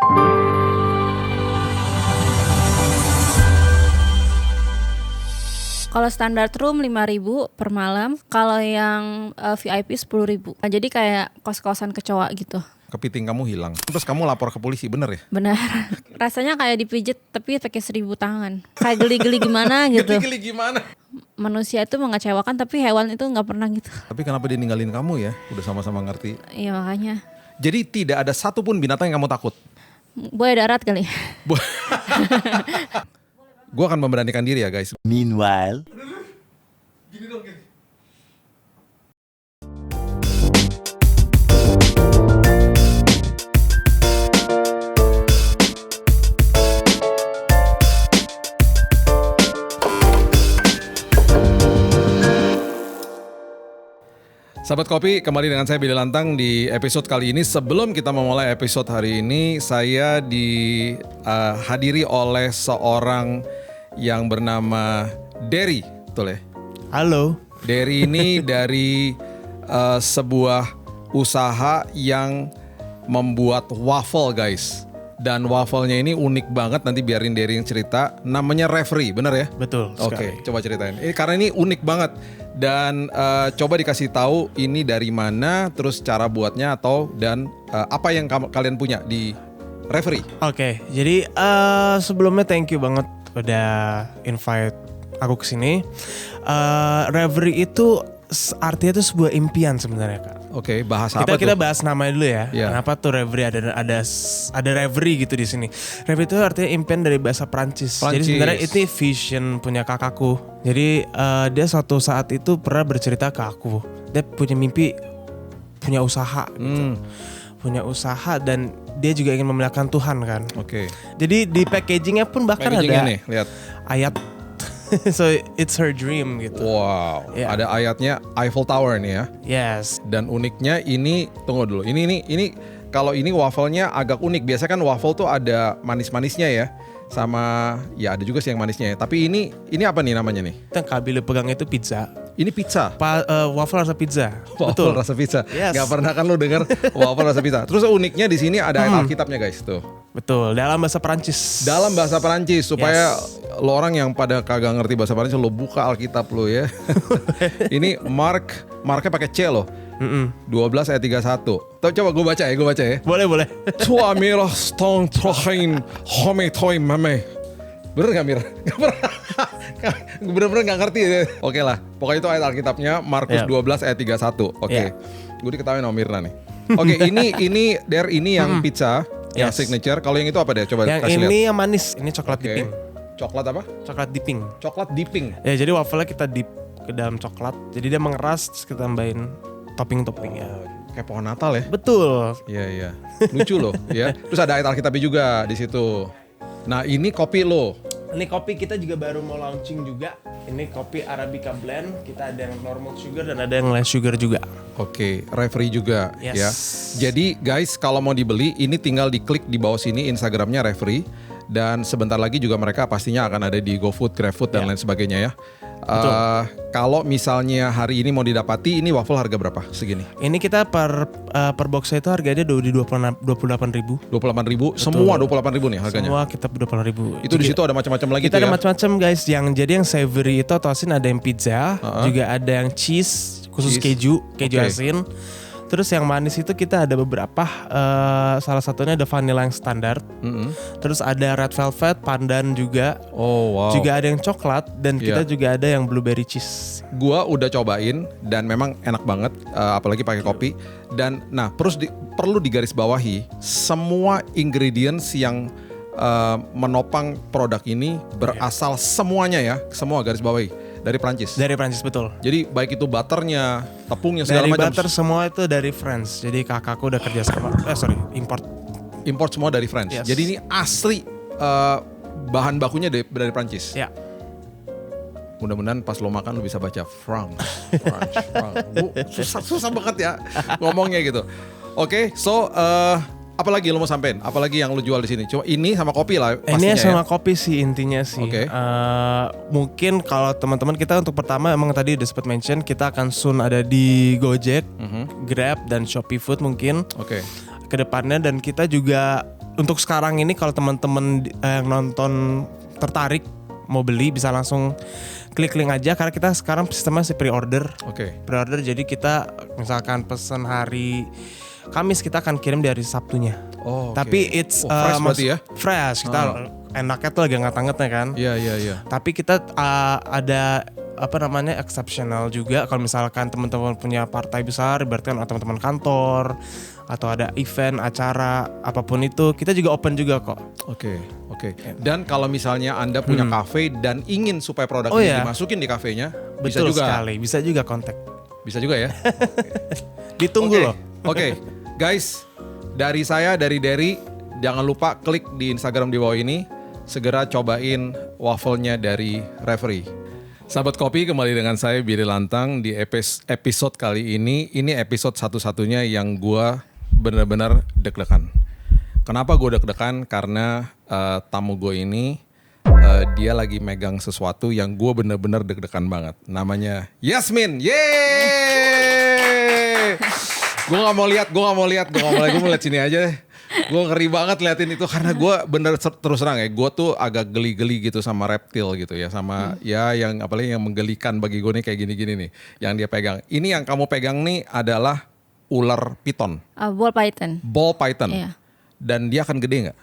Kalau standar room 5.000 per malam, kalau yang VIP 10.000. Nah, jadi kayak kos-kosan kecoa gitu. Kepiting kamu hilang. Terus kamu lapor ke polisi, bener ya? Benar. Rasanya kayak dipijit tapi pakai 1.000 tangan. Kayak geli-geli gimana gitu. Geli-geli gimana? Manusia itu mengecewakan tapi hewan itu gak pernah gitu. Tapi kenapa dia ninggalin kamu ya? Udah sama-sama ngerti. Iya makanya. Jadi tidak ada satupun binatang yang kamu takut? Buaya darat kali. Gue akan memberanikan diri ya guys. Meanwhile, Gini dong, gini. Sahabat Kopi, kembali dengan saya Billy Lantang di episode kali ini. Sebelum kita memulai episode hari ini, saya dihadiri oleh seorang yang bernama Derry, betul ya? Halo. Derry ini dari sebuah usaha yang membuat waffle guys. Dan waffle-nya ini unik banget, nanti biarin Derry yang cerita. Namanya Reverie, bener ya? Betul sekali. Oke, coba ceritain. Karena ini unik banget. Dan coba dikasih tahu ini dari mana, terus cara buatnya dan apa yang kalian punya di Reverie. Oke, jadi sebelumnya thank you banget udah invite aku kesini. Reverie itu artinya itu sebuah impian sebenarnya Kak. Oke, bahasa apa Kita tuh? bahas namanya dulu ya. Yeah. Kenapa tuh Reverie ada Reverie gitu di sini. Reverie itu artinya impian dari bahasa Prancis. Jadi sebenarnya itu vision punya kakakku. Jadi dia suatu saat itu pernah bercerita ke aku. Dia punya mimpi punya usaha gitu. Punya usaha dan dia juga ingin memuliakan Tuhan kan. Oke. Jadi di packagingnya pun bahkan ada nih, lihat. ayat. So it's her dream gitu. Wow, Yeah. ada ayatnya Eiffel Tower nih ya. Yes. Dan uniknya ini, tunggu dulu. Ini kalau ini waffle-nya agak unik. Biasa kan waffle tuh ada manis-manisnya ya. Sama ya ada juga sih yang manisnya ya. Tapi ini apa nih namanya nih? Yang Kak Billy pegang itu pizza. Ini pizza. Waffle rasa pizza. Waffle Betul. rasa pizza. Yes. Gak pernah kan lo dengar waffle rasa pizza. Terus uniknya di sini ada ayat Alkitabnya guys tuh. Betul, dalam bahasa Perancis. Dalam bahasa Perancis supaya lo orang yang pada kagak ngerti bahasa Perancis lo buka Alkitab lo ya. Ini Marknya pakai C loh. 12 ayat 31. Coba gue baca ya. Boleh. Tua mirah stong trohin home toy mame. Bener gak Mir? Gak pernah. Bener-bener gak ngerti ya. Oke lah, pokoknya itu ayat Alkitabnya Markus 12 ayat 31. Oke. Gue diketawain sama Mirna nih. Oke, ini yang pizza, yang signature. Kalau yang itu apa deh? Coba yang kasih lihat. ini yang manis, ini coklat dipping. Coklat apa? Coklat dipping. Coklat dipping. Ya, jadi waffle-nya kita dip ke dalam coklat. Jadi dia mengeras terus kita tambahin topping-toppingnya. Kayak pohon Natal ya? Betul. Iya. Lucu loh ya. Terus ada ayat Alkitabnya juga di situ. Nah, ini kopi lo. Ini kopi kita juga baru mau launching juga. Ini kopi Arabica blend. Kita ada yang normal sugar dan ada yang less sugar juga. Oke, Reverie juga Yes. ya. Jadi guys, kalau mau dibeli ini tinggal diklik di bawah sini Instagramnya Reverie. Dan sebentar lagi juga mereka pastinya akan ada di GoFood, GrabFood dan lain sebagainya ya. Kalau misalnya hari ini mau didapati, ini waffle harga berapa segini? Ini kita per boxnya itu harganya di 28.000. 28.000, semua 28.000 nih harganya. Semua kita 28.000. Itu di situ ada macam-macam lagi Kita tuh ada ya. macam-macam guys. Jadi yang savory itu tosin ada yang pizza, juga ada yang cheese khusus keju Oke. asin. Terus yang manis itu kita ada beberapa, salah satunya ada vanilla yang standar. Terus ada red velvet, pandan juga. Oh wow. Juga ada yang coklat dan kita juga ada yang blueberry cheese. Gua udah cobain dan memang enak banget, apalagi pakai kopi. Dan nah perlu digarisbawahi semua ingredients yang menopang produk ini berasal semuanya ya, semua garis bawahi dari Prancis. Dari Prancis betul. Jadi baik itu butternya, tepungnya segala Dari macam. butter semua itu dari France. Jadi kakakku udah kerja sama. Import Semua dari France. Yes. Jadi ini asli bahan bakunya dari Prancis. Ya. Mudah-mudahan pas lo makan lo bisa baca France. Susah banget ya ngomongnya gitu. Oke, so apalagi lo mau sampein? Apalagi yang lo jual di sini? Cuma ini sama kopi lah pastinya. Ini sama kopi sih intinya sih. Oke. Mungkin kalau teman-teman kita untuk pertama emang tadi udah sempat mention kita akan soon ada di Gojek, Grab dan Shopee Food mungkin. Oke. Kedepannya dan kita juga untuk sekarang ini kalau teman-teman yang nonton tertarik mau beli bisa langsung klik link aja karena kita sekarang sistemnya pre-order. Oke. Pre-order jadi kita misalkan pesan hari Kamis kita akan kirim di hari Sabtunya. Oh, oke. Tapi it's fresh berarti ya? Fresh. Kita enaknya tuh lagi hangat-hangatnya kan. Iya. Tapi kita ada exceptional juga kalau misalkan teman-teman punya partai besar, berarti kan teman-teman kantor atau ada event, acara, apapun itu, kita juga open juga kok. Oke. Dan kalau misalnya Anda punya kafe dan ingin supaya produknya dimasukin di kafenya, bisa Betul juga. sekali, bisa juga kontak. Bisa juga ya. Ditunggu loh. Oke, guys, dari saya, dari Derry, jangan lupa klik di Instagram di bawah ini, segera cobain wafelnya dari Reverie. Sahabat Kopi, kembali dengan saya Billy Lantang di episode kali ini. Ini episode satu-satunya yang gue benar-benar deg-degan. Kenapa gue deg-degan? Karena tamu gue ini dia lagi megang sesuatu yang gue benar-benar deg-degan banget. Namanya Yasmin. Yeay! Gue gak mau lihat, gue mau lihat sini aja deh. Gue ngeri banget liatin itu karena gue bener terus terang ya, gue tuh agak geli-geli gitu sama reptil gitu ya, sama ya yang apalagi yang menggelikan bagi gue nih kayak gini-gini nih yang dia pegang. Ini yang kamu pegang nih adalah ular piton. Ball python. Ball python. Iya. Dan dia akan gede nggak?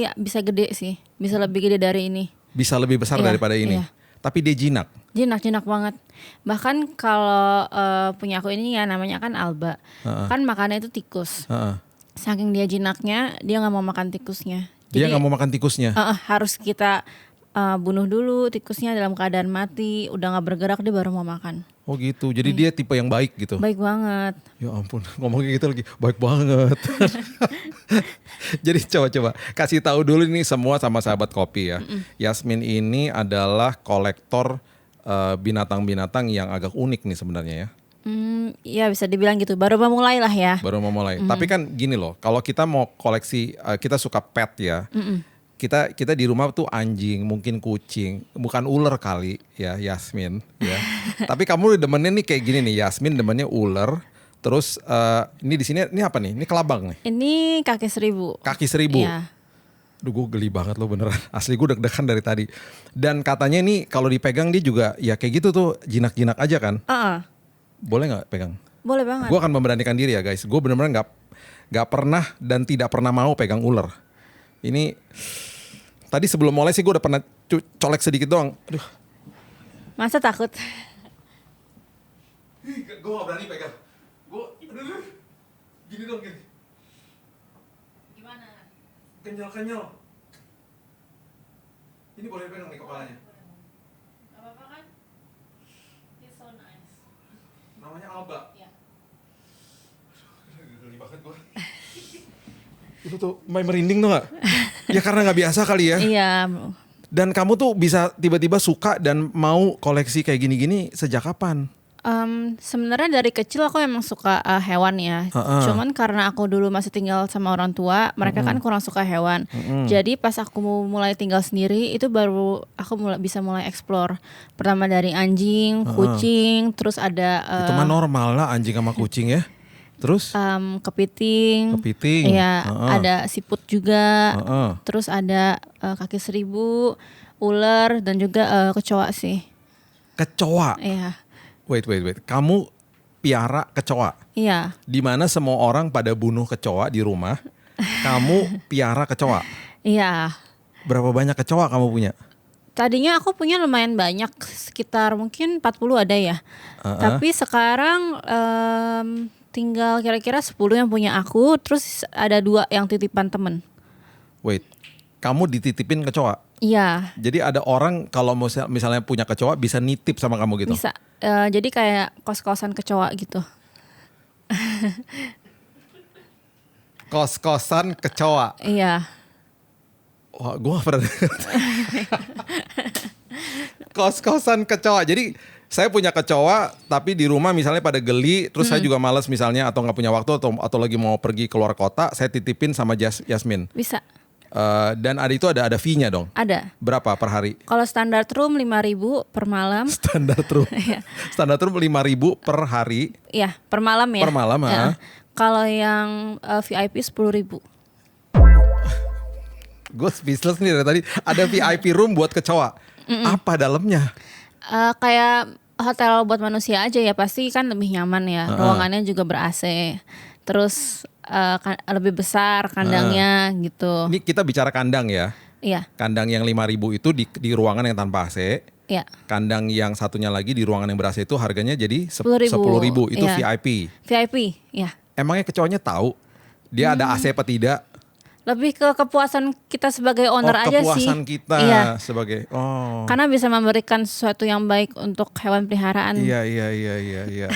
Ya bisa gede sih, bisa lebih gede dari ini. Bisa lebih besar daripada ini. Iya. Tapi dia jinak. Jinak banget. Bahkan kalau punya aku ini ya namanya kan Alba, kan makannya itu tikus. Saking dia jinaknya, dia nggak mau makan tikusnya. Dia nggak mau makan tikusnya. Harus kita bunuh dulu tikusnya dalam keadaan mati, udah nggak bergerak dia baru mau makan. Oh gitu, jadi dia tipe yang baik gitu. Baik banget. Ya ampun, ngomongnya gitu lagi, baik banget. Jadi coba kasih tahu dulu nih semua sama sahabat kopi ya. Yasmin ini adalah kolektor binatang-binatang yang agak unik nih sebenarnya ya. Ya bisa dibilang gitu, baru memulai lah ya. Baru memulai. Tapi kan gini loh, kalau kita mau koleksi, kita suka pet ya. Kita di rumah tuh anjing, mungkin kucing, bukan ular kali ya Yasmin ya. Tapi kamu demennya nih kayak gini nih, Yasmin demennya ular. Terus ini di sini ini apa nih? Ini kelabang nih. Ini kaki 1000. Kaki 1000. Iya. Duh gue geli banget loh beneran. Asli gue deg-degan dari tadi. Dan katanya nih kalau dipegang dia juga ya kayak gitu tuh jinak-jinak aja kan. Boleh nggak pegang? Boleh banget. Gue akan memberanikan diri ya guys. Gue benar-benar nggak pernah dan tidak pernah mau pegang ular. Ini tadi sebelum mulai sih gue udah pernah colek sedikit doang. Aduh. Masa takut? Gue gak berani pegang. Gue gini dong gini. Gimana? Kenyal. Ini boleh pegang nih kepalanya. Gak apa-apa kan? It's so nice. Namanya Alba. Iya. Geli banget gue. Itu tuh main merinding tuh gak? Ya karena gak biasa kali ya. Iya. Dan kamu tuh bisa tiba-tiba suka dan mau koleksi kayak gini-gini sejak kapan? Sebenarnya dari kecil aku emang suka hewan ya. Cuman karena aku dulu masih tinggal sama orang tua, mereka kan kurang suka hewan. Jadi pas aku mulai tinggal sendiri, itu baru aku bisa mulai explore. Pertama dari anjing, kucing, terus ada itu mah normal lah anjing sama kucing ya. Terus? Kepiting. Iya, ada siput juga. Terus ada kaki 1000, ular dan juga kecoa sih. Kecoa? Iya. Wait. Kamu piara kecoa? Iya. Dimana semua orang pada bunuh kecoa di rumah, kamu piara kecoa? Iya. Berapa banyak kecoa kamu punya? Tadinya aku punya lumayan banyak, sekitar mungkin 40 ada ya. Tapi sekarang tinggal kira-kira 10 yang punya aku, terus ada 2 yang titipan temen. Wait, kamu dititipin kecoa? Iya. Jadi ada orang kalau misalnya punya kecoa bisa nitip sama kamu gitu? Bisa, jadi kayak kos-kosan kecoa gitu. Kos-kosan kecoa? Iya. Wah, gue gak pernah dengar. Kos-kosan kecoa, jadi saya punya kecoa tapi di rumah misalnya pada geli, terus saya juga malas misalnya atau gak punya waktu atau lagi mau pergi keluar kota, saya titipin sama Yasmin. Bisa. Dan ada fee-nya dong? Ada. Berapa per hari? Kalau standar room 5.000 per malam. Standar room. Standar room 5.000 per hari. Iya, per malam ya. Per malam, Kalau yang VIP 10.000. Gue speechless nih dari tadi. Ada VIP room buat kecoa. Apa dalamnya? Kayak hotel buat manusia aja ya, pasti kan lebih nyaman ya. Ruangannya juga ber-AC. Terus lebih besar kandangnya gitu. Ini kita bicara kandang ya. Iya. Kandang yang 5.000 itu di ruangan yang tanpa AC. Iya. Kandang yang satunya lagi di ruangan yang ber-AC itu harganya jadi 10.000. 10.000. Itu Iya. VIP. VIP, ya. Emangnya kecoanya tahu dia ada AC apa tidak? Lebih ke kepuasan kita sebagai owner aja sih. Kepuasan kita Iya. sebagai Karena bisa memberikan sesuatu yang baik untuk hewan peliharaan. Iya.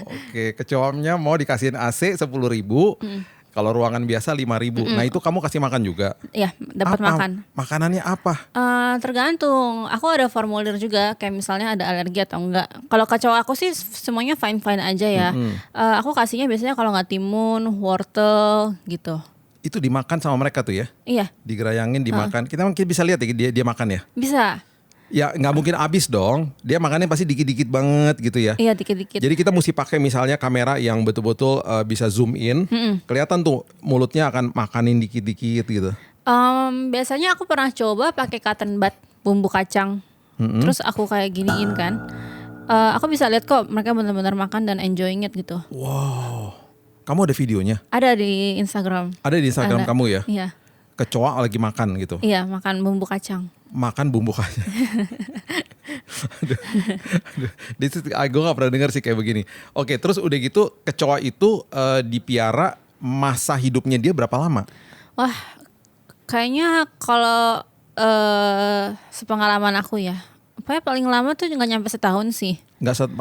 Oke, kecoanya mau dikasihin AC 10.000. Kalau ruangan biasa 5.000. Nah, itu kamu kasih makan juga. Iya, dapat Apa? makan. Makanannya apa? Tergantung. Aku ada formulir juga, kayak misalnya ada alergi atau enggak. Kalau kecoa aku sih semuanya fine aja ya. Aku kasihnya biasanya kalau nggak timun, wortel gitu. Itu dimakan sama mereka tuh ya? Iya. Digerayangin, dimakan. Kita mungkin bisa lihat ya dia makan ya? Bisa. Ya nggak mungkin habis dong. Dia makannya pasti dikit-dikit banget gitu ya. Iya, dikit-dikit. Jadi kita mesti pakai misalnya kamera yang betul-betul bisa zoom in. Kelihatan tuh mulutnya akan makanin dikit-dikit gitu. Biasanya aku pernah coba pakai cotton bud bumbu kacang. Terus aku kayak giniin kan. Aku bisa lihat kok mereka benar-benar makan dan enjoying it gitu. Wow. Kamu ada videonya? Ada di Instagram. Ada di Instagram Ada. kamu ya? Iya. Kecoa lagi makan gitu. Iya, makan bumbu kacang. Makan bumbu kacang. Gue gak pernah dengar sih kayak begini. Oke, terus udah gitu kecoa itu dipiara, masa hidupnya dia berapa lama? Wah, kayaknya kalau sepengalaman aku ya, pokoknya paling lama tuh nggak nyampe setahun sih.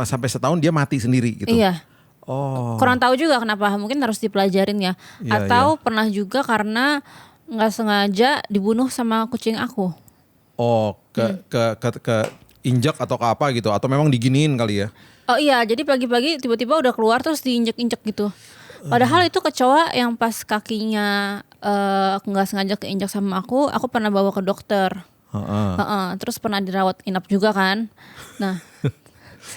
Sampai setahun dia mati sendiri gitu? Iya. Oh. Kurang tahu juga kenapa, mungkin harus dipelajarin ya. Iya, Atau pernah juga karena nggak sengaja dibunuh sama kucing aku. Oh, ke injak atau ke apa gitu? Atau memang diginiin kali ya? Oh iya, jadi pagi-pagi tiba-tiba udah keluar terus diinjek-injek gitu. Padahal itu kecoa yang pas kakinya nggak sengaja keinjak sama aku pernah bawa ke dokter. Terus pernah dirawat inap juga kan. Nah,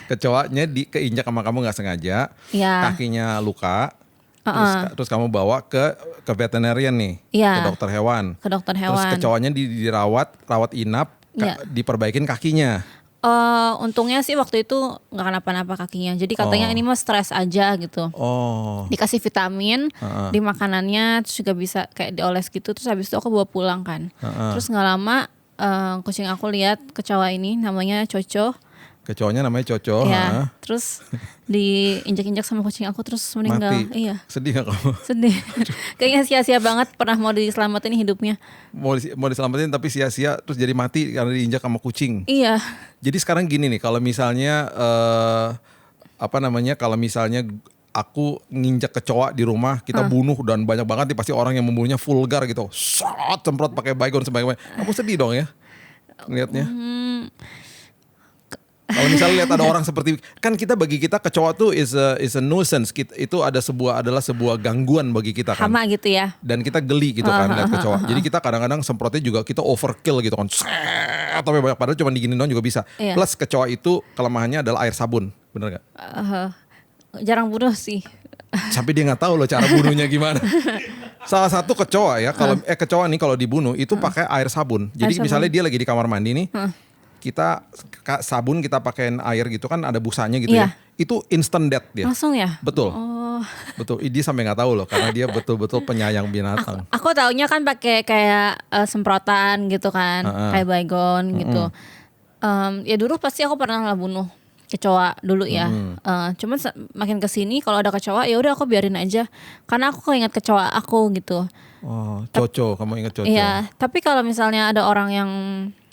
kecoanya keinjak sama kamu nggak sengaja, iya. kakinya luka, terus kamu bawa ke veterinarian nih, Iya. ke dokter hewan. Ke dokter Terus hewan. kecoanya rawat inap, Iya. diperbaikin kakinya. Untungnya sih waktu itu nggak kenapa-napa kakinya. Jadi katanya ini mah stres aja gitu. Oh, Dikasih vitamin di makanannya, terus juga bisa kayak dioles gitu. Terus habis itu aku bawa pulang kan. Terus nggak lama kucing aku lihat kecoa ini namanya Coco. kecoanya namanya Coco. Ya, terus diinjak-injak sama kucing aku terus meninggal. Mati. Iya. Sedih gak kamu? Sedih. Kayaknya sia-sia banget pernah mau diselamatin hidupnya. Mau diselamatin tapi sia-sia terus jadi mati karena diinjak sama kucing. Iya. Jadi sekarang gini nih, kalau misalnya kalau misalnya aku nginjak kecoa di rumah, kita bunuh dan banyak banget nih pasti orang yang membunuhnya vulgar gitu. Semprot pakai baygon sebagainya. Kamu sedih dong ya ngelihatnya? Kalau misalnya lihat ada orang seperti, kan bagi kita kecoa tuh is a nuisance. Itu adalah sebuah gangguan bagi kita kan. Hama gitu ya. Dan kita geli gitu kan lihat kecoa. Jadi kita kadang-kadang semprotnya juga kita overkill gitu kan. Tapi banyak, padahal cuma diginin doang juga bisa. Iya. Plus kecoa itu kelemahannya adalah air sabun, bener gak? Jarang bunuh sih. Sampai dia nggak tahu loh cara bunuhnya gimana. Salah satu kecoa ya, kecoa nih kalau dibunuh itu pakai air sabun. Jadi Air sabun. misalnya dia lagi di kamar mandi nih, kita sabun kita pakein air gitu kan ada busanya gitu Iya. ya. Itu instant death dia. Langsung ya? Betul. Oh. Betul. Dia sampai nggak tahu loh karena dia betul-betul penyayang binatang. Aku taunya kan pakai kayak semprotan gitu kan, kayak baygon gitu. Ya dulu pasti aku pernah lah bunuh kecoa dulu ya. Cuman makin kesini kalau ada kecoa ya udah aku biarin aja, karena aku keinget kecoa aku gitu. Oh, Coco, kamu ingat Coco? Iya, tapi kalau misalnya ada orang yang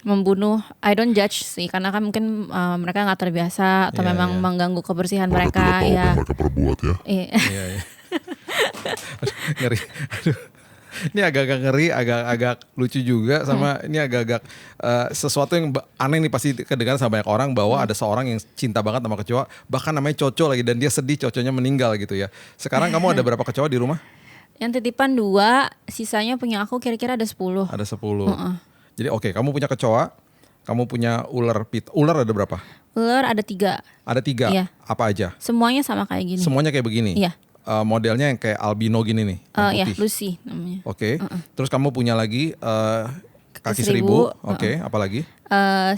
membunuh, I don't judge sih, karena kan mungkin mereka nggak terbiasa atau Iya, memang iya. mengganggu kebersihan Mereka mereka. tidak tahu Ya. apa yang mereka perbuat ya. Iya. Iya, iya. Ngeri. Aduh. Ini agak-agak ngeri, agak-agak lucu juga sama ini agak-agak sesuatu yang aneh nih pasti kedengaran sama banyak orang bahwa ada seorang yang cinta banget sama kecoa, bahkan namanya Coco lagi dan dia sedih Coconya meninggal gitu ya. Sekarang kamu ada berapa kecoa di rumah? Yang titipan 2, sisanya punya aku kira-kira ada 10. Ada 10. Jadi oke, kamu punya kecoa, kamu punya ular ular ada berapa? Ular ada 3. Ada 3. Iya. Apa aja? Semuanya sama kayak gini. Semuanya kayak begini? Iya. modelnya yang kayak albino gini nih, yang Ya, putih. Lucy namanya. Oke. Terus kamu punya lagi kaki seribu. Oke, apa lagi?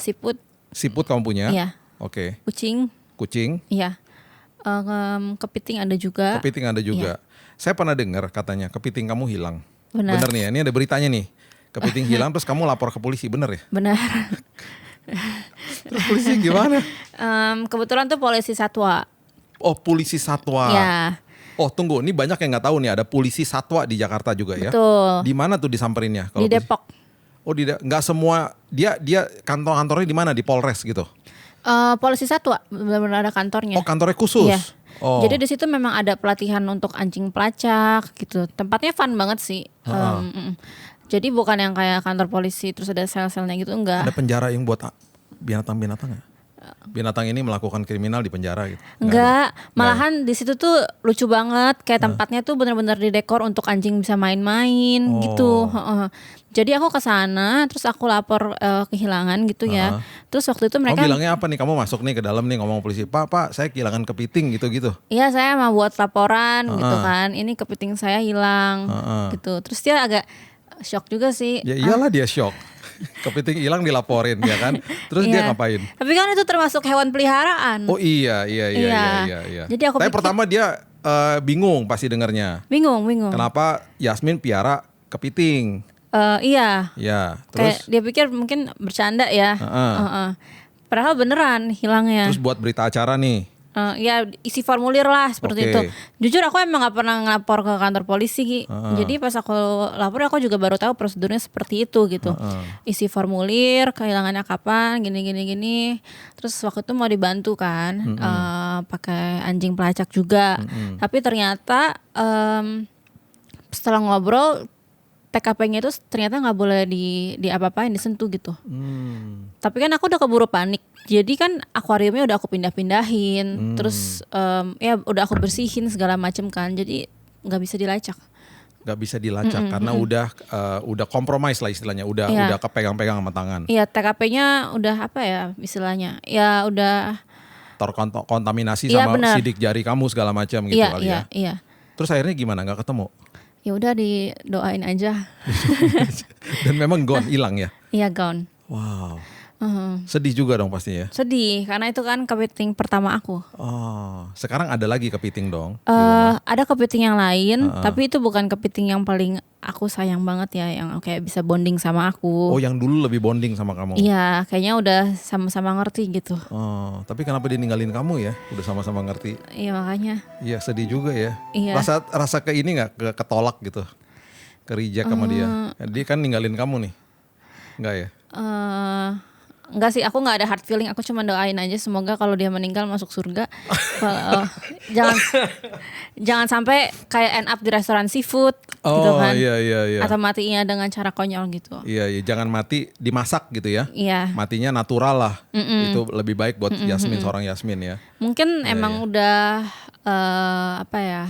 Siput, Siput kamu punya. iya. Oke. Kucing, iya. Kepiting ada juga. Kepiting ada juga. Saya pernah dengar katanya kepiting kamu hilang. Benar. Bener nih ya, ini ada beritanya nih. Kepiting hilang terus kamu lapor ke polisi, bener ya? Benar. Terus polisi gimana? Kebetulan tuh polisi satwa. Oh, polisi satwa. Ya, Oh, tunggu, ini banyak yang nggak tahu nih, ada polisi satwa di Jakarta juga ya. betul. Di mana tuh disamperinnya? Di Depok. Oh, nggak semua, dia kantornya di mana? Di Polres gitu. Polisi satwa benar-benar ada kantornya. Oh, kantornya khusus. Iya. Oh. Jadi di situ memang ada pelatihan untuk anjing pelacak gitu. Tempatnya fun banget sih. Jadi bukan yang kayak kantor polisi terus ada sel-selnya gitu, enggak. Ada penjara yang buat binatang-binatang nggak? Binatang ini melakukan kriminal di penjara gitu? Enggak, malahan di situ tuh lucu banget. Kayak tempatnya tuh benar-benar didekor untuk anjing bisa main-main gitu. Jadi aku ke sana, terus aku lapor kehilangan gitu ya. Terus waktu itu mereka. Kamu bilangnya apa nih? Kamu masuk nih ke dalam nih ngomong polisi, Pak, saya kehilangan kepiting gitu-gitu. Iya, saya mau buat laporan gitu kan. Ini kepiting saya hilang gitu. Terus dia agak shock juga sih. Ya iyalah dia shock. Kepiting hilang dilaporin ya kan. Terus dia ngapain? Tapi kan itu termasuk hewan peliharaan. Oh iya. Jadi aku Tapi pikir, pertama dia bingung pasti dengarnya. bingung. Kenapa Yasmin piara kepiting? Iya. Ya, Kayak terus dia pikir mungkin bercanda ya. Padahal beneran hilangnya. terus buat berita acara nih. Ya isi formulir lah seperti Oke. itu. Jujur aku emang gak pernah ngelapor ke kantor polisi Gi. Jadi pas aku lapor aku juga baru tahu prosedurnya seperti itu gitu. Isi formulir, kehilangannya kapan, gini. Terus waktu itu mau dibantu kan, pakai anjing pelacak juga. Tapi ternyata setelah ngobrol TKP-nya itu ternyata nggak boleh di apa-apain, disentuh gitu. Tapi kan aku udah keburu panik. Jadi kan akuariumnya udah aku pindah-pindahin, terus ya udah aku bersihin segala macem kan. Jadi nggak bisa dilacak. Nggak bisa dilacak karena udah kompromis lah istilahnya, udah kepegang-pegang sama tangan. Iya, TKP-nya udah apa ya istilahnya? Ya udah Terkontaminasi Iya, sama benar. sidik jari kamu segala macam gitu kali ya. Iya. Terus akhirnya gimana? Nggak ketemu? Ya udah didoain aja. Dan memang gone, hilang ya. Iya, gone. Wow. Sedih juga dong pastinya. Sedih karena itu kan kepiting pertama aku. Oh, sekarang ada lagi kepiting dong. Ada kepiting yang lain, tapi itu bukan kepiting yang paling aku sayang banget ya, yang kayak bisa bonding sama aku. Oh, yang dulu lebih bonding sama kamu. Iya, kayaknya udah sama-sama ngerti gitu. Oh, tapi kenapa dia ninggalin kamu ya? Udah sama-sama ngerti. Iya, makanya. Iya, sedih juga ya. Iya. Rasa ke ini nggak ketolak gitu, ke reject sama dia. Dia kan ninggalin kamu nih, nggak ya? Enggak sih, aku nggak ada hard feeling. Aku cuma doain aja semoga kalau dia meninggal masuk surga. Jangan sampai kayak end up di restoran seafood gitu kan. Iya. Atau matinya dengan cara konyol gitu. Iya, jangan mati dimasak gitu ya. Iya. Matinya natural lah. Itu lebih baik buat Yasmin, seorang Yasmin ya. Mungkin emang udah apa ya?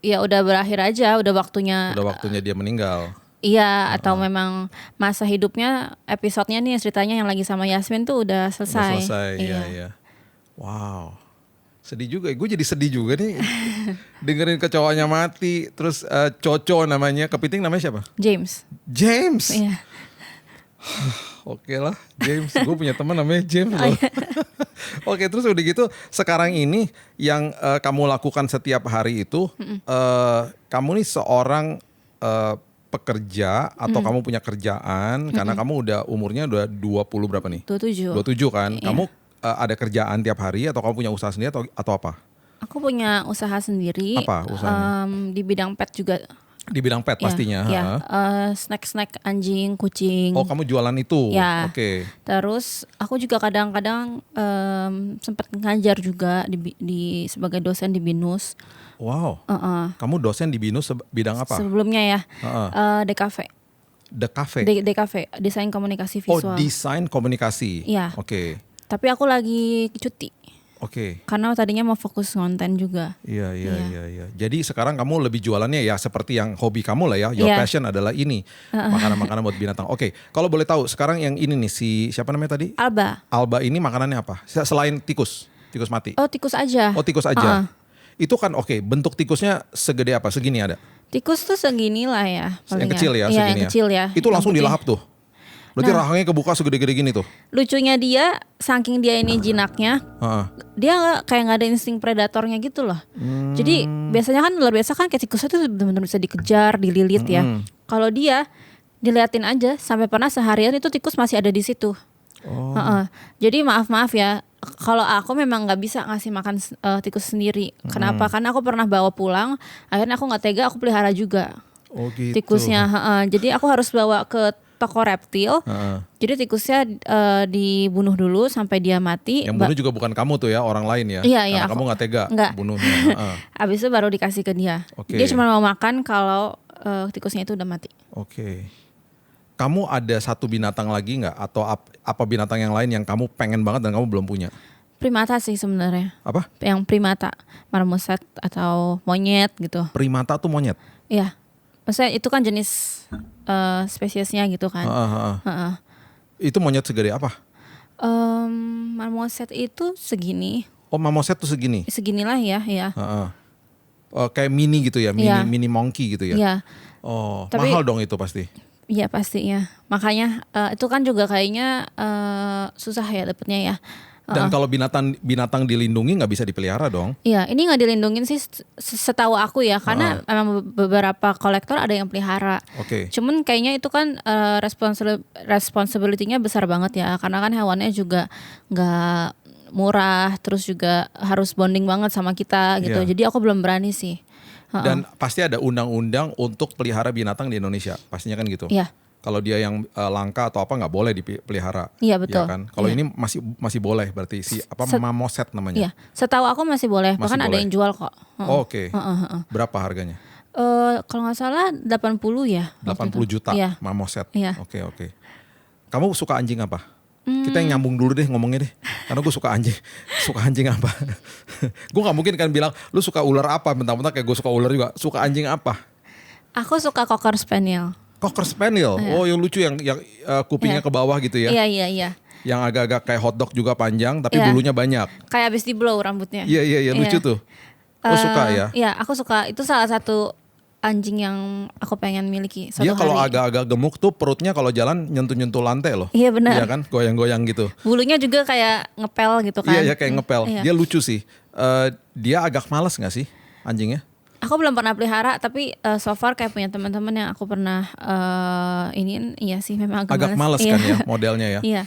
Ya udah berakhir aja, udah waktunya. Udah waktunya dia meninggal. Iya, atau memang masa hidupnya episodenya nih ceritanya yang lagi sama Yasmin tuh udah selesai. Udah selesai, iya. Wow, sedih juga. Gue jadi sedih juga nih dengerin kecoanya mati. Terus Coco namanya, kepiting namanya siapa? James. Iya. Oke lah, James. Gue punya teman namanya James loh. Oke, terus udah gitu sekarang ini yang kamu lakukan setiap hari itu, kamu nih seorang pekerja atau kamu punya kerjaan karena kamu udah umurnya udah 20 berapa nih? 27 kan? Iya. Kamu ada kerjaan tiap hari atau kamu punya usaha sendiri atau apa? Aku punya usaha sendiri. Apa usahanya? Di bidang pet juga. Di bidang pet pastinya. Ya, snack-snack anjing, kucing. Oh, kamu jualan itu? Ya. Oke. Terus aku juga kadang-kadang sempat ngajar juga di sebagai dosen di BINUS. Wow. Kamu dosen di BINUS bidang apa? Sebelumnya ya, DKV. DKV, desain komunikasi visual. Oh, desain komunikasi. Iya. Oke. Tapi aku lagi cuti. Oke. Karena tadinya mau fokus konten juga. Iya. Jadi sekarang kamu lebih jualannya ya seperti yang hobi kamu lah ya. Your passion adalah ini. Makanan-makanan buat binatang. Oke. Kalau boleh tahu sekarang yang ini nih siapa namanya tadi? Alba. Alba ini makanannya apa? Selain tikus mati. Oh, tikus aja. Oh, tikus aja. Itu kan oke, bentuk tikusnya segede apa? Segini ada? Tikus tuh segini lah ya. Yang kecil ya, Iya, segini yang kecil ya. Itu langsung Yang putih. dilahap tuh? Berarti Nah. rahangnya kebuka segede-gede gini tuh? Lucunya dia, saking dia ini jinaknya, Heeh. dia kayak nggak ada insting predatornya gitu loh. Jadi biasanya kan ular biasa kan kayak tikusnya tuh benar-benar bisa dikejar, dililit ya. Kalau dia diliatin aja sampai pernah seharian itu tikus masih ada di situ. Heeh. Jadi maaf ya, kalau aku memang nggak bisa ngasih makan tikus sendiri. Kenapa? Karena aku pernah bawa pulang, akhirnya aku nggak tega, aku pelihara juga Oh gitu. tikusnya. Jadi aku harus bawa ke toko reptil. Heeh. Jadi tikusnya dibunuh dulu sampai dia mati. Yang bunuh juga bukan kamu tuh ya, orang lain ya? Iya, Karena kamu nggak tega Nggak. bunuhnya. Heeh. Abis itu baru dikasih ke dia. Oke. Dia cuma mau makan kalau tikusnya itu udah mati. Oke. Kamu ada satu binatang lagi nggak? Atau apa binatang yang lain yang kamu pengen banget dan kamu belum punya? Primata sih sebenarnya. Apa? Yang primata, marmoset atau monyet gitu. Primata tuh monyet? Iya. Maksudnya itu kan jenis spesiesnya gitu kan. Heeh, heeh. Heeh. Itu monyet segede apa? Marmoset itu segini, Oh, mamoset tuh segini? seginilah ya. Heeh. Oh, kayak mini gitu ya, Iya. mini monkey gitu ya? Iya. Oh, Tapi- mahal dong itu pasti. Iya pastinya. Makanya itu kan juga kayaknya susah ya dapetnya ya. Dan kalau binatang dilindungi nggak bisa dipelihara dong? Iya, ini nggak dilindungin sih setahu aku ya, karena memang beberapa kolektor ada yang pelihara. Oke. Cuman kayaknya itu kan responsibility-nya besar banget ya, karena kan hewannya juga nggak murah, terus juga harus bonding banget sama kita gitu. Iya. Jadi aku belum berani sih. Dan pasti ada undang-undang untuk pelihara binatang di Indonesia, pastinya kan gitu. Iya. Kalau dia yang langka atau apa nggak boleh dipelihara. Iya, betul. Ya kan? Kalau Iya. ini masih boleh berarti si mamoset namanya. Iya, setahu aku masih boleh, Masih bahkan ada boleh. yang jual kok. Oh, oke. Berapa harganya? Kalau nggak salah 80 ya. waktu 80 itu. juta Iya. mamoset. Iya. Oke. Kamu suka anjing apa? Kita yang nyambung dulu deh ngomongnya deh. Karena gue suka anjing. Suka anjing apa? Gue gak mungkin kan bilang lu suka ular apa, mentang-mentang kayak gue suka ular juga. Suka anjing apa? Aku suka Cocker Spaniel. Cocker Spaniel. Oh, yang lucu yang kupingnya ke bawah gitu ya. Iya. Yang agak-agak kayak hotdog juga panjang tapi Iya. bulunya banyak. Kayak abis di blow rambutnya. Iya, lucu tuh. Oh, suka ya? Iya, aku suka. Itu salah satu anjing yang aku pengen miliki suatu Dia kalau hari. agak-agak gemuk tuh perutnya kalau jalan nyentuh-nyentuh lantai loh. Iya, benar. Iya kan? Goyang-goyang gitu. Bulunya juga kayak ngepel gitu kan. Iya, kayak ngepel. Iya. Dia lucu sih. Dia agak males gak sih anjingnya? Aku belum pernah pelihara, tapi so far kayak punya teman-teman yang aku pernah iniin, iya sih memang Agak males Iya. kan ya modelnya ya. Iya.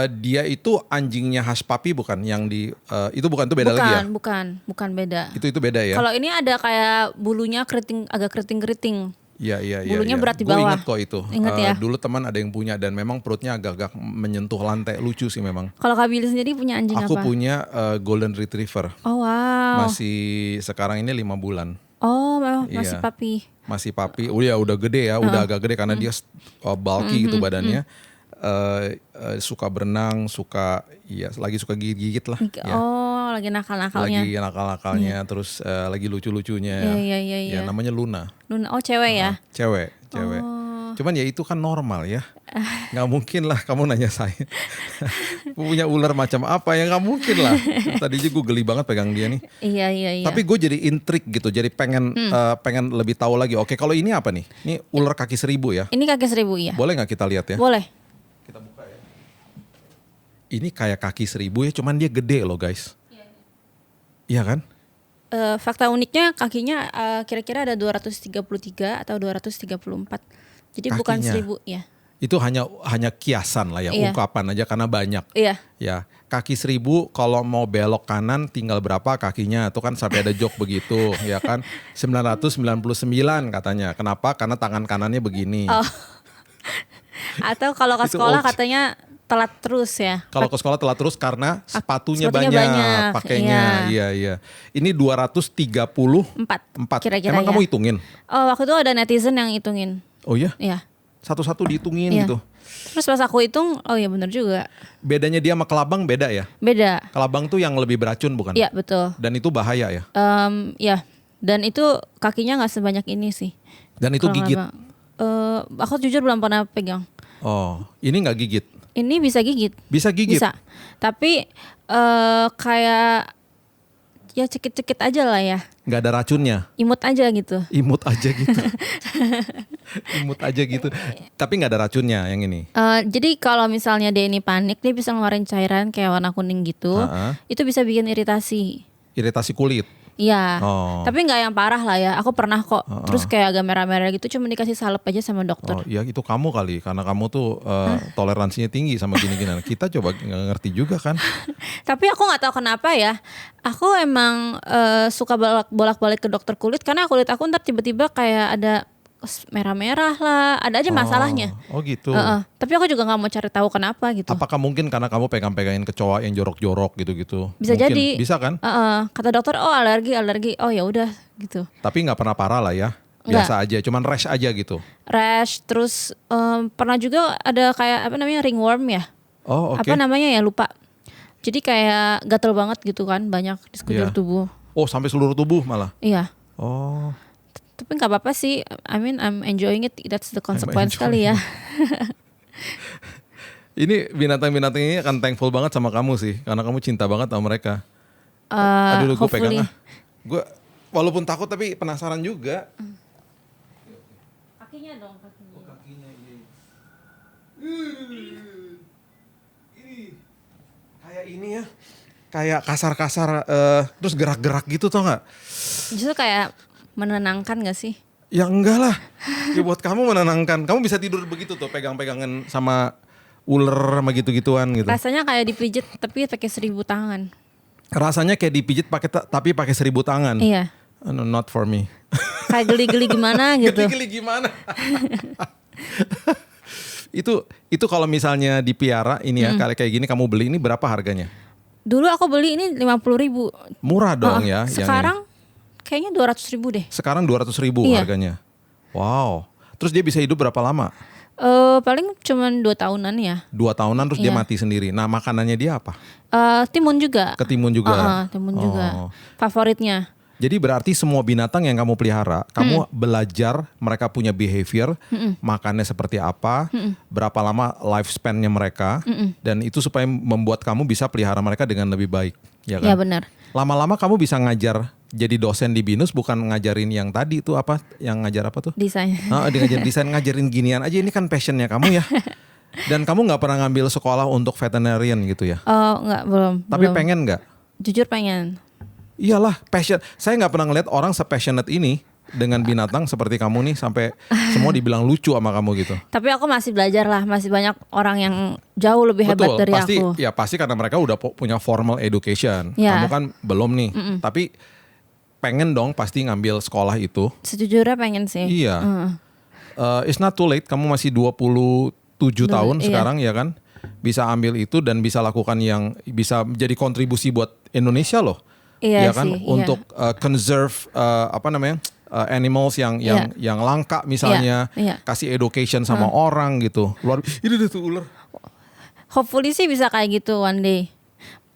Dia itu anjingnya Hush Puppy bukan yang itu bukan itu beda lagi ya? Bukan beda. Itu beda ya? Kalau ini ada kayak bulunya agak keriting-keriting. Iya. Bulunya berat di Gue bawah. ingat kok itu. Ingat ya? Dulu teman ada yang punya dan memang perutnya agak-agak menyentuh lantai. Lucu sih memang. Kalau Kak Billy sendiri punya anjing Aku apa? punya Golden Retriever. Oh wow. Masih sekarang ini 5 bulan. Oh memang Iya. masih papi. Masih papi. Udah gede ya, udah agak gede karena dia bulky gitu badannya. Suka berenang, lagi suka gigit-gigit lah. Ya. Oh lagi nakal-nakalnya. Lagi nakal-nakalnya, terus lagi lucu-lucunya. Iya. Ya namanya Luna. Luna, oh cewek ya? Cewek. Cuman ya itu kan normal ya. Nggak mungkin lah kamu nanya saya. Punya ular macam apa ya, nggak mungkin lah. Tadi aja gue geli banget pegang dia nih. Iya. Tapi gue jadi intrik gitu, jadi pengen lebih tahu lagi. Oke, kalau ini apa nih? Ini ular kaki 1000 ya? Ini kaki 1000 ya? Boleh nggak kita lihat ya? Boleh. Kita buka ya. Ini kayak kaki 1000 ya, cuman dia gede loh guys. Iya kan? Fakta uniknya kakinya kira-kira ada 233 atau 234. Jadi bukan Kakinya. 1000 ya. Itu hanya kiasan lah ya, Iya. ungkapan aja karena banyak. Iya. Ya, kaki 1000 kalau mau belok kanan tinggal berapa kakinya, itu kan sampai ada joke begitu, ya kan? 999 katanya. Kenapa? Karena tangan kanannya begini. Oh. Atau kalau ke Itu sekolah old. katanya telat terus ya. Kalau ke sekolah telat terus karena sepatunya sepatunya banyak, banyak, pakainya. Iya. Ini 234. 4 kira-kira Emang ya. kamu hitungin? Oh waktu itu ada netizen yang hitungin. Oh iya? Iya. Satu-satu dihitungin Iya. gitu. Terus pas aku hitung, oh iya bener juga. Bedanya dia sama kelabang beda ya? Beda. Kelabang tuh yang lebih beracun bukan? Iya betul. Dan itu bahaya ya? Ya. Dan itu kakinya nggak sebanyak ini sih. Dan itu Kalau gigit? nggak, aku jujur belum pernah pegang. Oh, ini nggak gigit? Ini bisa gigit. Bisa gigit? Bisa. Tapi kayak ya cekit-cekit aja lah ya. Nggak ada racunnya. Imut aja gitu. Imut aja gitu. Imut aja gitu. Tapi nggak ada racunnya yang ini. Jadi kalau misalnya dia ini panik, dia bisa ngeluarin cairan kayak warna kuning gitu. Itu bisa bikin iritasi. Iritasi kulit. Iya, Oh. tapi nggak yang parah lah ya. Aku pernah kok. Terus kayak agak merah-merah gitu, cuma dikasih salep aja sama dokter. Oh iya itu kamu kali, karena kamu tuh toleransinya tinggi sama gini-gini. Kita coba nggak ngerti juga kan. Tapi aku nggak tahu kenapa ya. Aku emang suka bolak-balik ke dokter kulit karena kulit aku ntar tiba-tiba kayak ada merah-merah lah, ada aja masalahnya. Oh gitu. Tapi aku juga nggak mau cari tahu kenapa gitu. Apakah mungkin karena kamu pegang-pegangin kecoa yang jorok-jorok gitu-gitu? Bisa Mungkin. jadi. Bisa kan? Kata dokter, oh alergi. Oh ya udah gitu. Tapi nggak pernah parah lah ya. Biasa aja, cuman rash aja gitu. Rash, terus pernah juga ada kayak apa namanya ringworm ya? Oh oke. Apa namanya ya lupa. Jadi kayak gatel banget gitu kan, banyak di sekujur tubuh. Oh sampai seluruh tubuh malah? Iya. Oh. Tapi nggak apa-apa sih. I mean I'm enjoying it. That's the consequence kali ya. Ini binatang-binatang ini akan thankful banget sama kamu sih, karena kamu cinta banget sama mereka. Aduh, gue pegang Gue walaupun takut tapi penasaran juga. Kakinya dong, kakinya. Oh, kakinya iya. Kayak ini ya. Kayak kasar-kasar terus gerak-gerak gitu tau gak? Justru kayak menenangkan gak sih? Ya enggak lah. Ya buat kamu menenangkan. Kamu bisa tidur begitu tuh pegang-pegangan sama ular sama gitu-gituan gitu. Rasanya kayak dipijit tapi pakai 1000 tangan. Rasanya kayak dipijit tapi pakai 1000 tangan. Iya. No, not for me. Kayak geli-geli gimana gitu. Geli-geli gimana? itu kalau misalnya dipiara ini ya, kayak gini kamu beli ini berapa harganya? Dulu aku beli ini 50.000. Murah dong ya. Sekarang kayaknya 200.000 deh. Sekarang 200.000 harganya. Wow. Terus dia bisa hidup berapa lama? Paling cuman 2 tahunan ya. 2 tahunan terus dia mati sendiri. Nah makanannya dia apa? Timun juga. Ketimun juga. Timun juga. Favoritnya. Jadi berarti semua binatang yang kamu pelihara, kamu belajar mereka punya behavior, makannya seperti apa, berapa lama lifespan-nya mereka, dan itu supaya membuat kamu bisa pelihara mereka dengan lebih baik. Ya kan? Ya benar. Lama-lama kamu bisa ngajar jadi dosen di BINUS, bukan ngajarin yang tadi itu apa, yang ngajar apa tuh? Desain. Ngajarin ginian aja, ini kan passionnya kamu ya. Dan kamu nggak pernah ngambil sekolah untuk veterinarian gitu ya? Oh nggak, belum. Tapi belum. pengen nggak? Jujur pengen. Iyalah, passion. Saya nggak pernah ngeliat orang se-passionate ini dengan binatang seperti kamu nih, sampai semua dibilang lucu sama kamu gitu. Tapi aku masih belajar lah, masih banyak orang yang jauh lebih hebat dari pasti, aku. Ya pasti karena mereka udah punya formal education. Ya. Kamu kan belum nih. Tapi pengen dong pasti ngambil sekolah itu. Sejujurnya pengen sih. Iya. It's not too late. Kamu masih 27 tahun sekarang ya kan. Bisa ambil itu dan bisa lakukan yang bisa jadi kontribusi buat Indonesia loh. Iya ya kan, sih, untuk conserve animals yang langka misalnya, kasih education sama orang gitu. Ini tuh ular. Hopefully sih bisa kayak gitu one day.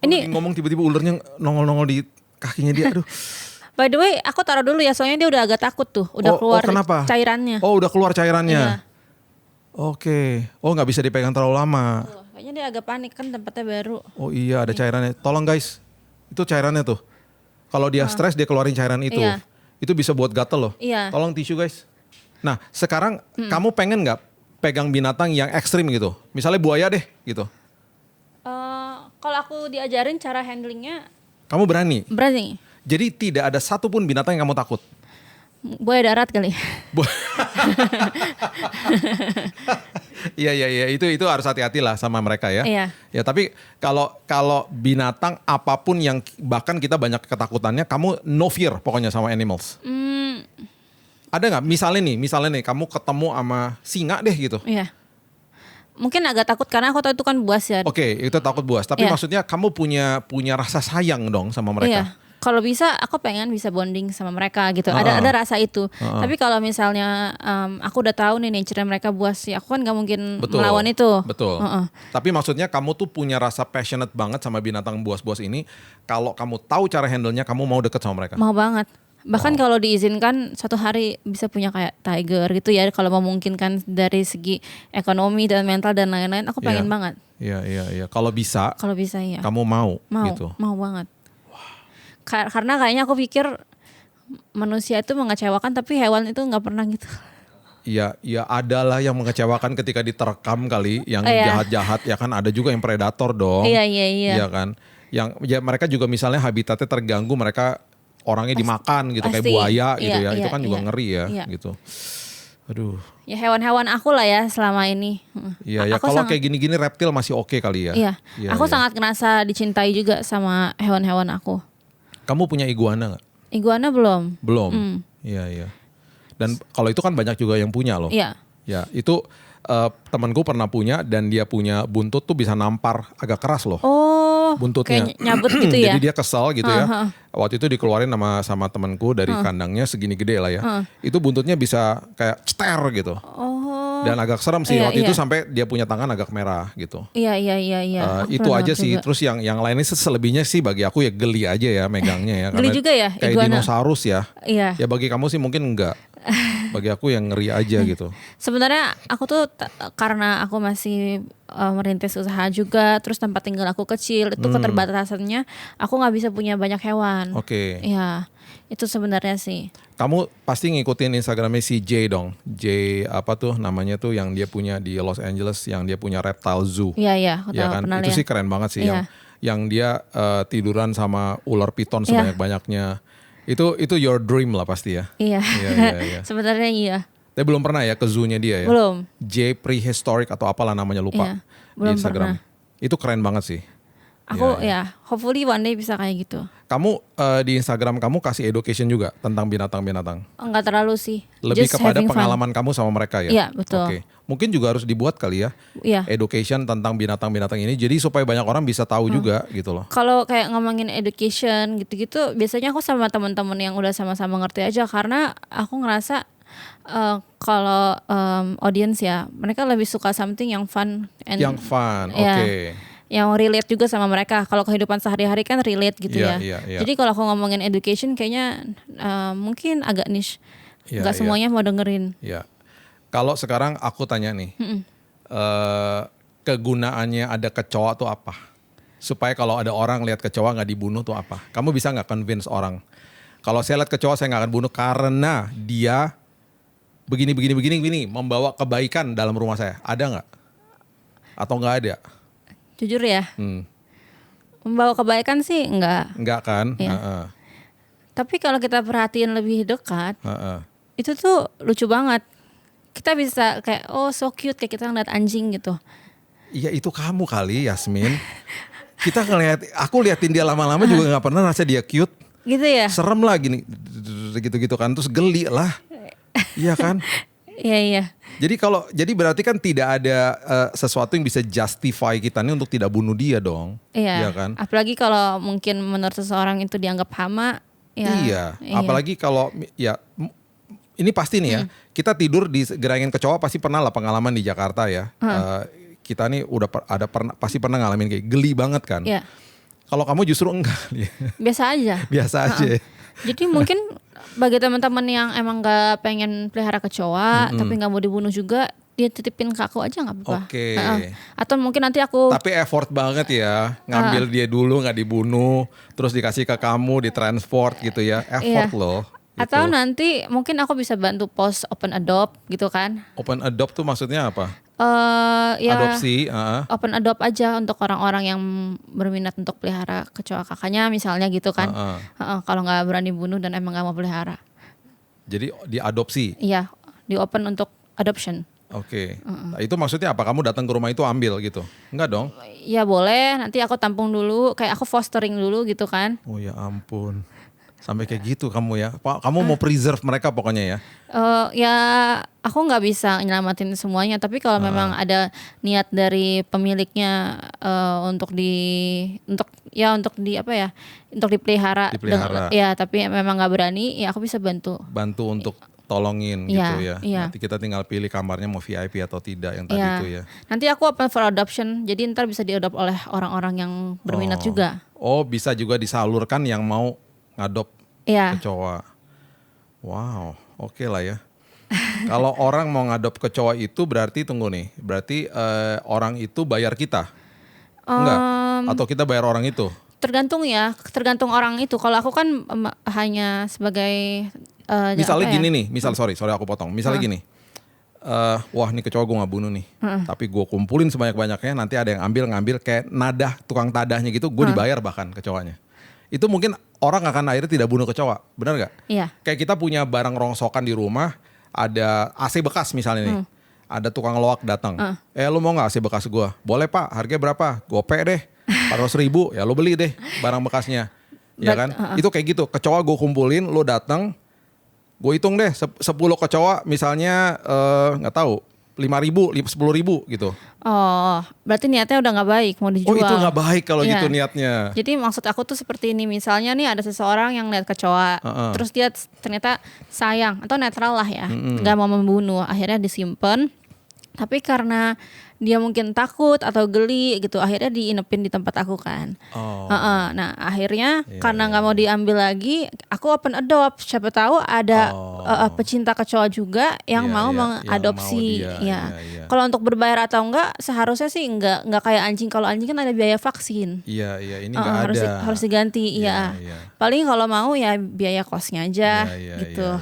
Ini ngomong tiba-tiba ularnya nongol-nongol di kakinya dia. Aduh. By the way, aku taruh dulu ya, soalnya dia udah agak takut tuh, udah keluar cairannya. Oh, udah keluar cairannya. Iya. Oke. Oh, nggak bisa dipegang terlalu lama. Kayaknya dia agak panik kan tempatnya baru. Oh iya, ada cairannya. Tolong guys, itu cairannya tuh. Kalau dia stres dia keluarin cairan itu. Iya. Itu bisa buat gatel loh. Iya. Tolong tisu guys. Nah sekarang kamu pengen nggak pegang binatang yang ekstrim gitu? Misalnya buaya deh gitu. Kalau aku diajarin cara handlingnya. Kamu berani? Berani. Jadi tidak ada satupun binatang yang kamu takut? Buaya darat kali. Iya itu harus hati-hati lah sama mereka ya. Iya. Ya tapi kalau binatang apapun yang bahkan kita banyak ketakutannya, kamu no fear pokoknya sama animals. Ada nggak? Misalnya nih kamu ketemu sama singa deh gitu. Iya. Mungkin agak takut karena aku tahu itu kan buas ya. Oke, itu takut buas. Tapi maksudnya kamu punya rasa sayang dong sama mereka. Iya. Kalau bisa aku pengen bisa bonding sama mereka gitu. Ada rasa itu. Tapi kalau misalnya aku udah tahu nih nature mereka buas ya, aku kan nggak mungkin melawan itu. Betul. Tapi maksudnya kamu tuh punya rasa passionate banget sama binatang buas-buas ini. Kalau kamu tahu cara handle-nya, kamu mau deket sama mereka. Mau banget. Bahkan kalau diizinkan suatu hari bisa punya kayak tiger gitu ya. Kalau memungkinkan dari segi ekonomi dan mental dan lain-lain, aku pengen banget. Iya. Kalau bisa ya. kamu mau Mau gitu. Mau banget. karena kayaknya aku pikir manusia itu mengecewakan tapi hewan itu nggak pernah gitu. Iya, ya adalah yang mengecewakan ketika diterkam kali, yang jahat-jahat ya kan, ada juga yang predator dong. Iya. Iya kan, yang ya mereka juga misalnya habitatnya terganggu, mereka orangnya dimakan gitu kayak buaya gitu ya, itu kan juga ngeri ya gitu. Aduh. Ya hewan-hewan aku lah ya selama ini. Iya ya, kalau kayak gini-gini reptil masih oke kali ya. Iya, aku sangat ngerasa dicintai juga sama hewan-hewan aku. Kamu punya iguana nggak? Iguana belum. Belum. Iya. Dan kalau itu kan banyak juga yang punya loh. Iya. Ya, itu temanku pernah punya dan dia punya buntut tuh bisa nampar agak keras loh. Oh, buntutnya. kayak nyabut gitu ya. Jadi dia kesal gitu ya. Waktu itu dikeluarin sama temanku dari kandangnya segini gede lah ya. Itu buntutnya bisa kayak ceter gitu. Oh. Dan agak serem sih waktu itu, sampai dia punya tangan agak merah gitu. Iya. Itu aja sih. Terus yang lainnya selebihnya sih bagi aku ya geli aja ya megangnya ya. Geli juga ya kayak iguana. dinosaurus ya. Iya. Ya bagi kamu sih mungkin enggak. Bagi aku yang ngeri aja gitu. Sebenarnya aku tuh karena aku masih merintis usaha juga, terus tempat tinggal aku kecil, itu keterbatasannya aku nggak bisa punya banyak hewan. Oke. Iya, itu sebenarnya sih. Kamu pasti ngikutin Instagramnya si Jay dong. Jay apa tuh namanya tuh yang dia punya di Los Angeles, yang dia punya reptile zoo. Iya, aku tahu, kan? pernah Itu lihat. sih keren banget sih yang dia tiduran sama ular piton sebanyak-banyaknya. Itu your dream lah pasti ya. Iya. Iya. Sebenarnya iya. Tapi belum pernah ya ke zoo-nya dia ya? Belum. J Prehistoric atau apalah namanya, lupa. Iya, belum di Instagram. pernah. Itu keren banget sih. Aku hopefully one day bisa kayak gitu. Kamu di Instagram kamu kasih education juga tentang binatang-binatang? Enggak terlalu sih. Lebih Just kepada having fun. pengalaman kamu sama mereka ya? Iya, betul. Oke. Mungkin juga harus dibuat kali ya. Iya. Education tentang binatang-binatang ini. Jadi supaya banyak orang bisa tahu juga gitu loh. Kalau kayak ngomongin education gitu-gitu, biasanya aku sama teman-teman yang udah sama-sama ngerti aja, karena aku ngerasa kalau audience ya, mereka lebih suka something yang fun Yang fun, ya, oke. yang relate juga sama mereka. Kalau kehidupan sehari-hari kan relate gitu Iya, ya. iya. Jadi kalau aku ngomongin education kayaknya mungkin agak niche. Iya, Nggak semuanya mau dengerin. Iya. Kalau sekarang aku tanya nih, kegunaannya ada kecoa tuh apa? Supaya kalau ada orang lihat kecoa nggak dibunuh tuh apa? Kamu bisa nggak convince orang? Kalau saya lihat kecoa saya nggak akan bunuh karena dia begini, membawa kebaikan dalam rumah saya. Ada nggak? Atau nggak ada? Jujur ya, membawa kebaikan sih enggak. Enggak kan? Iya. Tapi kalau kita perhatiin lebih dekat, itu tuh lucu banget. Kita bisa kayak, oh so cute, kayak kita ngeliat anjing gitu. Iya, itu kamu kali Yasmin. Aku liatin dia lama-lama juga nggak pernah rasa dia cute. Gitu ya? Serem lah gini, gitu-gitu kan, terus geli lah. Iya kan? Iya. Jadi berarti kan tidak ada sesuatu yang bisa justify kita nih untuk tidak bunuh dia dong. Iya kan? Apalagi kalau mungkin menurut seseorang itu dianggap hama. Ya, iya. Apalagi kalau ya ini pasti nih ya, kita tidur di gerangin kecoa pasti pernah lah pengalaman di Jakarta ya. Kita nih udah pasti pernah ngalamin kayak geli banget kan. Iya. Kalau kamu justru enggak. Biasa aja. Biasa aja. Jadi mungkin bagi teman-teman yang emang gak pengen pelihara kecoa tapi gak mau dibunuh juga, dia titipin ke aku aja gak apa-apa. Oke. Atau mungkin nanti aku Tapi effort banget ya, ngambil dia dulu nggak dibunuh, terus dikasih ke kamu, ditransport gitu ya, effort loh. Atau gitu. nanti mungkin aku bisa bantu post open adopt gitu kan. Open adopt tuh maksudnya apa? Ya Adopsi. open adopt aja untuk orang-orang yang berminat untuk pelihara kecoa kakaknya misalnya gitu kan. Kalau nggak berani bunuh dan emang nggak mau pelihara. Jadi diadopsi. Iya, di open untuk adoption. Oke. Nah, itu maksudnya apa? Kamu datang ke rumah itu ambil gitu? Enggak dong? Ya boleh, nanti aku tampung dulu, kayak aku fostering dulu gitu kan. Oh ya ampun. Sampai kayak gitu kamu ya. Kamu mau preserve mereka pokoknya ya. Ya aku nggak bisa nyelamatin semuanya, tapi kalau memang ada niat dari pemiliknya untuk dipelihara. Ya tapi memang nggak berani, ya aku bisa bantu. Bantu untuk tolongin gitu ya. Nanti kita tinggal pilih kamarnya mau VIP atau tidak yang tadi itu ya. Nanti aku open for adoption, jadi ntar bisa diadopt oleh orang-orang yang berminat juga. Oh bisa juga disalurkan yang mau ngadop kecoa. Wow, oke lah ya. Kalau orang mau ngadop kecoa itu berarti tunggu nih, berarti orang itu bayar kita? Enggak? Atau kita bayar orang itu? tergantung orang itu. Kalau aku kan hanya sebagai misalnya gini nih, sorry aku potong. Misalnya gini, wah ini kecoa gue gak bunuh nih, tapi gue kumpulin sebanyak-banyaknya, nanti ada yang ngambil kayak tukang tadahnya gitu, gue dibayar bahkan kecoanya. Itu mungkin orang akan akhirnya tidak bunuh kecoa, benar gak? Iya. Kayak kita punya barang rongsokan di rumah, ada AC bekas misalnya nih, ada tukang loak datang, lu mau gak AC bekas gue? Boleh pak, harganya berapa? Gope deh, 400.000, ya lo beli deh barang bekasnya. Ya kan? Itu kayak gitu, kecoa gue kumpulin, lo datang, gue hitung deh 10 kecoa misalnya nggak tahu 5.000, 10.000 gitu. Oh, berarti niatnya udah nggak baik, mau dijual. Oh itu nggak baik kalau gitu niatnya. Jadi maksud aku tuh seperti ini, misalnya nih ada seseorang yang lihat kecoa, terus dia ternyata sayang atau netral lah ya, nggak mau membunuh, akhirnya disimpan. Tapi karena dia mungkin takut atau geli gitu, akhirnya diinepin di tempat aku kan. Nah akhirnya karena nggak mau diambil lagi, aku open adopt. Siapa tahu ada pecinta kecoa juga yang mau mengadopsi. Kalau untuk berbayar atau enggak, seharusnya sih enggak kayak anjing. Kalau anjing kan ada biaya vaksin. Iya ini nggak ada. Harus diganti. Paling kalau mau ya biaya kosnya aja gitu.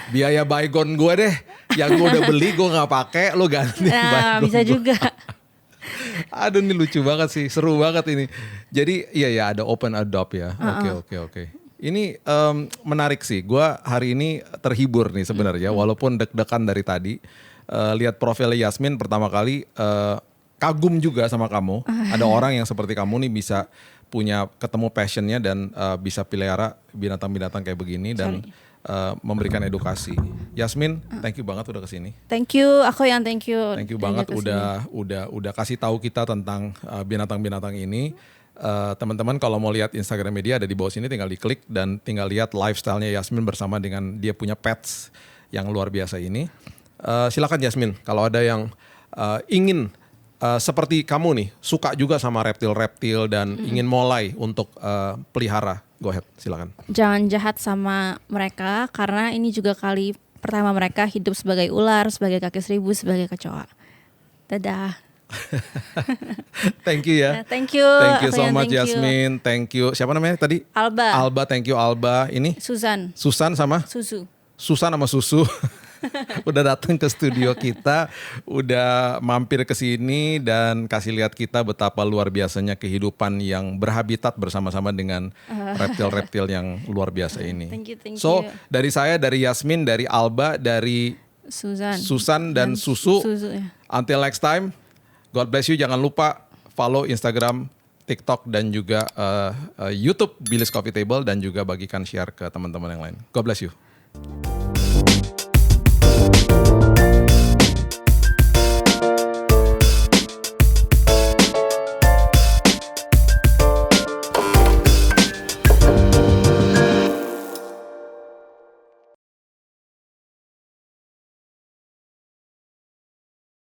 Biaya baygon gue deh, yang gue udah beli gue nggak pakai, lo ganti. Nah bisa juga. Aduh ini lucu banget sih, seru banget ini. Jadi iya ada open adopt ya. Oke. Ini menarik sih. Gue hari ini terhibur nih sebenarnya, walaupun deg-degan dari tadi. Lihat profil Yasmin pertama kali, kagum juga sama kamu. Ada orang yang seperti kamu nih bisa punya ketemu passionnya dan bisa pelihara binatang-binatang kayak begini dan memberikan edukasi. Yasmin, thank you banget udah kesini. Thank you, aku yang thank you. Thank you banget udah kasih tahu kita tentang binatang-binatang ini. Teman-teman kalau mau lihat Instagram media ada di bawah sini, tinggal diklik dan tinggal lihat lifestyle-nya Yasmin bersama dengan dia punya pets yang luar biasa ini. Silakan Yasmin, kalau ada yang ingin seperti kamu nih, suka juga sama reptil-reptil dan ingin mulai untuk pelihara, go ahead, silakan. Jangan jahat sama mereka, karena ini juga kali pertama mereka hidup sebagai ular, sebagai kaki seribu, sebagai kecoa. Dadah. Thank you ya. Thank you so much Yasmin. Thank you. Siapa namanya tadi? Alba. Thank you Alba. Ini? Susan sama? Susan sama Susu. Udah datang ke studio kita, udah mampir ke sini dan kasih lihat kita betapa luar biasanya kehidupan yang berhabitat bersama-sama dengan reptil-reptil yang luar biasa ini. Thank you. So, dari saya, dari Yasmin, dari Alba, dari Susan dan Susu. Until next time, God bless you. Jangan lupa follow Instagram, TikTok dan juga YouTube Billy's Coffee Table dan juga bagikan share ke teman-teman yang lain. God bless you.